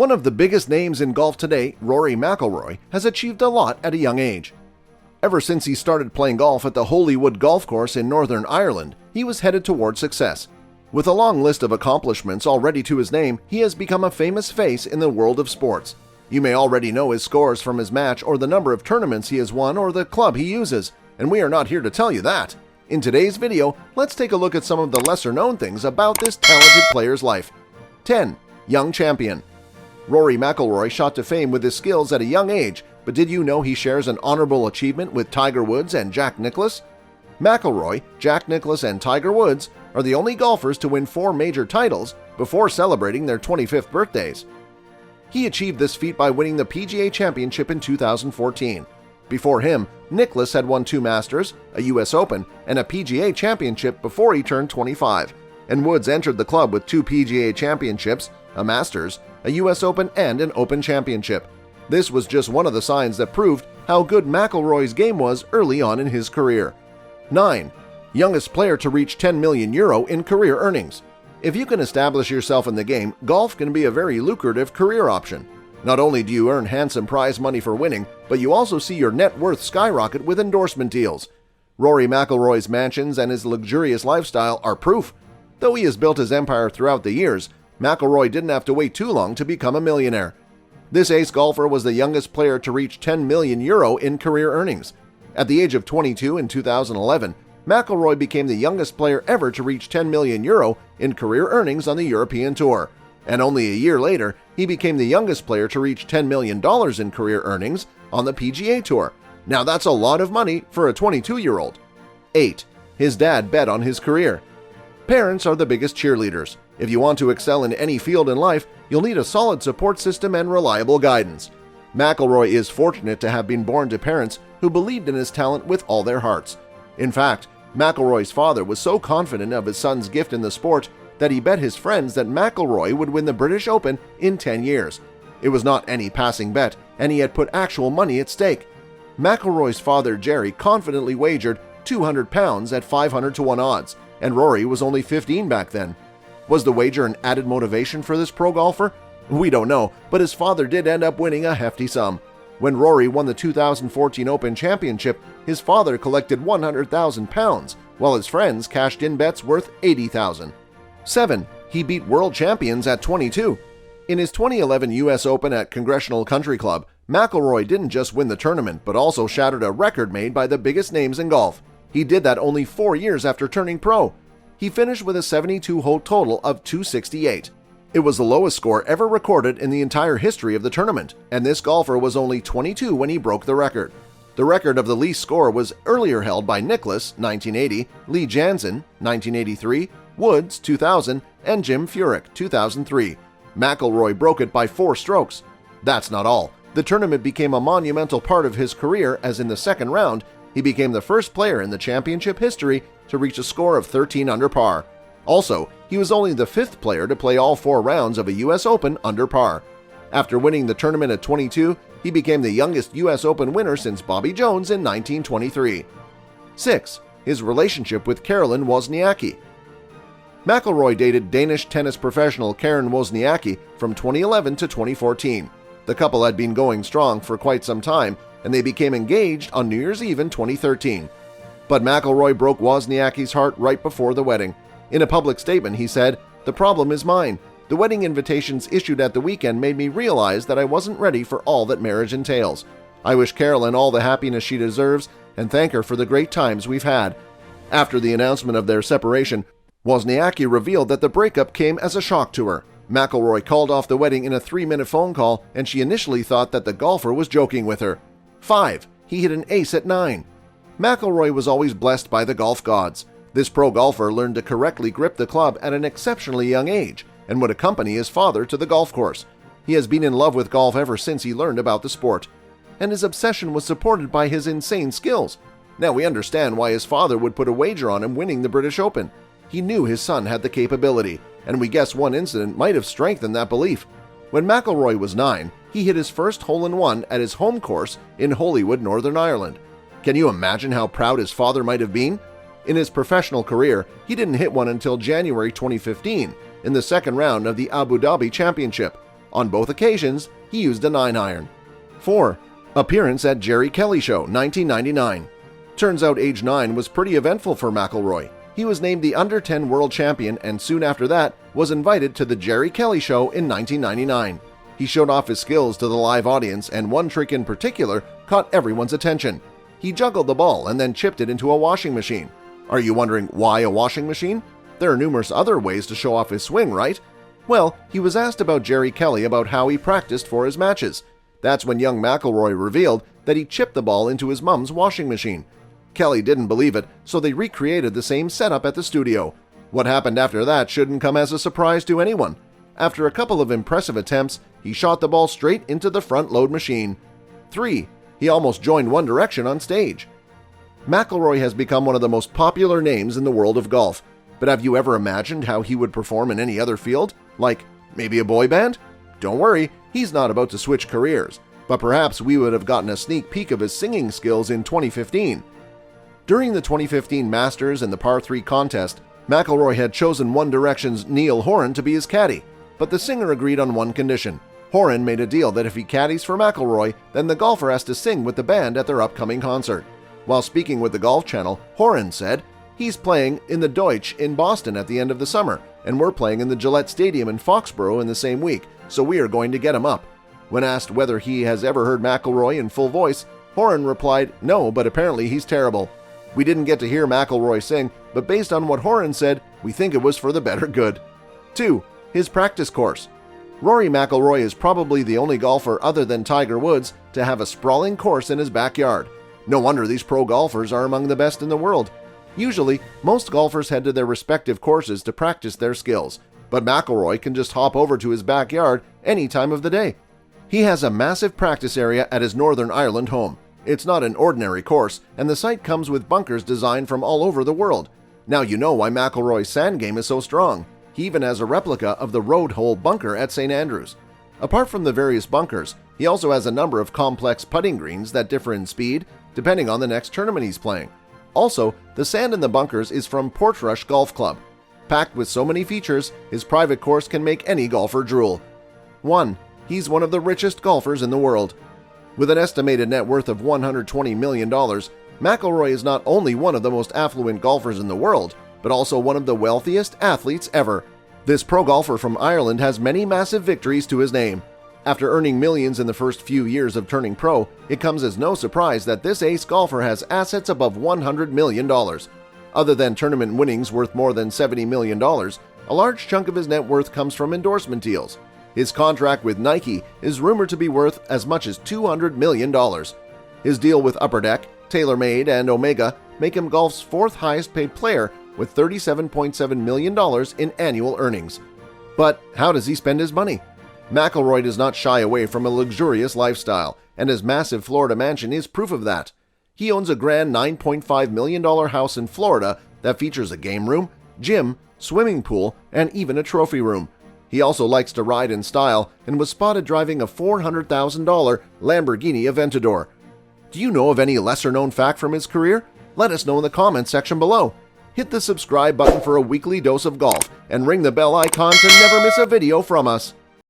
One of the biggest names in golf today, Rory Mcilroy, has achieved a lot at a young age. Ever since he started playing golf at the Holywood golf course in Northern Ireland, he was headed toward success. With a long list of accomplishments already to his name, he has become a famous face in the world of sports. You may already know his scores from his match or the number of tournaments he has won or the club he uses, and we are not here to tell you that. In today's video, let's take a look at some of the lesser-known things about this talented player's life. 10. Young champion. Rory Mcilroy shot to fame with his skills at a young age, but did you know he shares an honorable achievement with Tiger Woods and Jack Nicklaus? McIlroy, Jack Nicklaus, and Tiger Woods are the only golfers to win 4 major titles before celebrating their 25th birthdays. He achieved this feat by winning the PGA Championship in 2014. Before him, Nicklaus had won 2 Masters, a US Open, and a PGA Championship before he turned 25, and Woods entered the club with 2 PGA Championships, a Masters, a US Open, and an Open Championship. This was just one of the signs that proved how good McIlroy's game was early on in his career. 9. Youngest player to reach €10 million in career earnings. If you can establish yourself in the game, golf can be a very lucrative career option. Not only do you earn handsome prize money for winning, but you also see your net worth skyrocket with endorsement deals. Rory McIlroy's mansions and his luxurious lifestyle are proof. Though he has built his empire throughout the years, McIlroy didn't have to wait too long to become a millionaire. This ace golfer was the youngest player to reach €10 million in career earnings. At the age of 22 in 2011, McIlroy became the youngest player ever to reach €10 million in career earnings on the European Tour. And only a year later, he became the youngest player to reach $10 million in career earnings on the PGA Tour. Now that's a lot of money for a 22-year-old. 8. His dad bet on his career. Parents are the biggest cheerleaders. If you want to excel in any field in life, you'll need a solid support system and reliable guidance. McIlroy is fortunate to have been born to parents who believed in his talent with all their hearts. In fact, McIlroy's father was so confident of his son's gift in the sport that he bet his friends that McIlroy would win the British Open in 10 years. It was not any passing bet, and he had put actual money at stake. McIlroy's father, Jerry, confidently wagered £200 at 500 to 1 odds, and Rory was only 15 back then. Was the wager an added motivation for this pro golfer? We don't know, but his father did end up winning a hefty sum. When Rory won the 2014 Open Championship, his father collected £100,000, while his friends cashed in bets worth $80,000. 7. He beat world champions at 22. In his 2011 US Open at Congressional Country Club, McIlroy didn't just win the tournament but also shattered a record made by the biggest names in golf. He did that only 4 years after turning pro. He finished with a 72-hole total of 268. It was the lowest score ever recorded in the entire history of the tournament, and this golfer was only 22 when he broke the record. The record of the least score was earlier held by Nicklaus, 1980, Lee Janzen, 1983, Woods, 2000, and Jim Furyk, 2003. McIlroy broke it by 4 strokes. That's not all. The tournament became a monumental part of his career, as in the second round, he became the first player in the championship history to reach a score of 13 under par. Also, he was only the 5th player to play all 4 rounds of a US Open under par. After winning the tournament at 22, he became the youngest US Open winner since Bobby Jones in 1923. 6. His relationship with Caroline Wozniacki. McIlroy dated Danish tennis professional Karen Wozniacki from 2011 to 2014. The couple had been going strong for quite some time, and they became engaged on New Year's Eve in 2013. But McIlroy broke Wozniacki's heart right before the wedding. In a public statement, he said, "The problem is mine. The wedding invitations issued at the weekend made me realize that I wasn't ready for all that marriage entails. I wish Caroline all the happiness she deserves and thank her for the great times we've had." After the announcement of their separation, Wozniacki revealed that the breakup came as a shock to her. McIlroy called off the wedding in a 3-minute phone call, and she initially thought that the golfer was joking with her. 5. He hit an ace at 9. McIlroy was always blessed by the golf gods. This pro golfer learned to correctly grip the club at an exceptionally young age and would accompany his father to the golf course. He has been in love with golf ever since he learned about the sport, and his obsession was supported by his insane skills. Now we understand why his father would put a wager on him winning the British Open. He knew his son had the capability, and we guess one incident might have strengthened that belief. When McIlroy was 9, he hit his first hole-in-one at his home course in Holywood, Northern Ireland. Can you imagine how proud his father might have been? In his professional career, he didn't hit one until January 2015 in the second round of the Abu Dhabi Championship. On both occasions, he used a 9-iron. 4. Appearance at Jerry Kelly Show, 1999. Turns out age 9 was pretty eventful for McIlroy. He was named the Under-10 World Champion and soon after that was invited to the Jerry Kelly Show in 1999. He showed off his skills to the live audience, and one trick in particular caught everyone's attention. He juggled the ball and then chipped it into a washing machine. Are you wondering why a washing machine? There are numerous other ways to show off his swing, right? Well, he was asked about Jerry Kelly about how he practiced for his matches. That's when young McIlroy revealed that he chipped the ball into his mom's washing machine. Kelly didn't believe it, so they recreated the same setup at the studio. What happened after that shouldn't come as a surprise to anyone. After a couple of impressive attempts, he shot the ball straight into the front-load machine. 3. He almost joined One Direction on stage. McIlroy has become one of the most popular names in the world of golf, but have you ever imagined how he would perform in any other field? Like maybe a boy band? Don't worry, he's not about to switch careers, but perhaps we would have gotten a sneak peek of his singing skills in 2015. During the 2015 Masters and the Par 3 contest, McIlroy had chosen One Direction's Neil Horan to be his caddy, but the singer agreed on one condition. Horan made a deal that if he caddies for McIlroy, then the golfer has to sing with the band at their upcoming concert. While speaking with the Golf Channel, Horan said, "He's playing in the Deutsch in Boston at the end of the summer, and we're playing in the Gillette Stadium in Foxborough in the same week, so we are going to get him up." When asked whether he has ever heard McIlroy in full voice, Horan replied, "No, but apparently he's terrible." We didn't get to hear McIlroy sing, but based on what Horan said, we think it was for the better good. 2. His practice course. Rory Mcilroy is probably the only golfer other than Tiger Woods to have a sprawling course in his backyard. No wonder these pro golfers are among the best in the world. Usually, most golfers head to their respective courses to practice their skills, but McIlroy can just hop over to his backyard any time of the day. He has a massive practice area at his Northern Ireland home. It's not an ordinary course, and the site comes with bunkers designed from all over the world. Now you know why McIlroy's sand game is so strong. He even has a replica of the Road Hole bunker at St. Andrews. Apart from the various bunkers, he also has a number of complex putting greens that differ in speed depending on the next tournament he's playing. Also, the sand in the bunkers is from Portrush Golf Club. Packed with so many features, his private course can make any golfer drool. 1. He's one of the richest golfers in the world. With an estimated net worth of $120 million, McIlroy is not only one of the most affluent golfers in the world, but also one of the wealthiest athletes ever. This pro golfer from Ireland has many massive victories to his name. After earning millions in the first few years of turning pro, it comes as no surprise that this ace golfer has assets above $100 million. Other than tournament winnings worth more than $70 million, a large chunk of his net worth comes from endorsement deals. His contract with Nike is rumored to be worth as much as $200 million. His deal with Upper Deck, TaylorMade, and Omega make him golf's fourth highest paid player with $37.7 million in annual earnings. But how does he spend his money? McIlroy does not shy away from a luxurious lifestyle, and his massive Florida mansion is proof of that. He owns a grand $9.5 million house in Florida that features a game room, gym, swimming pool, and even a trophy room. He also likes to ride in style and was spotted driving a $400,000 Lamborghini Aventador. Do you know of any lesser-known fact from his career? Let us know in the comments section below. Hit the subscribe button for a weekly dose of golf and ring the bell icon to never miss a video from us.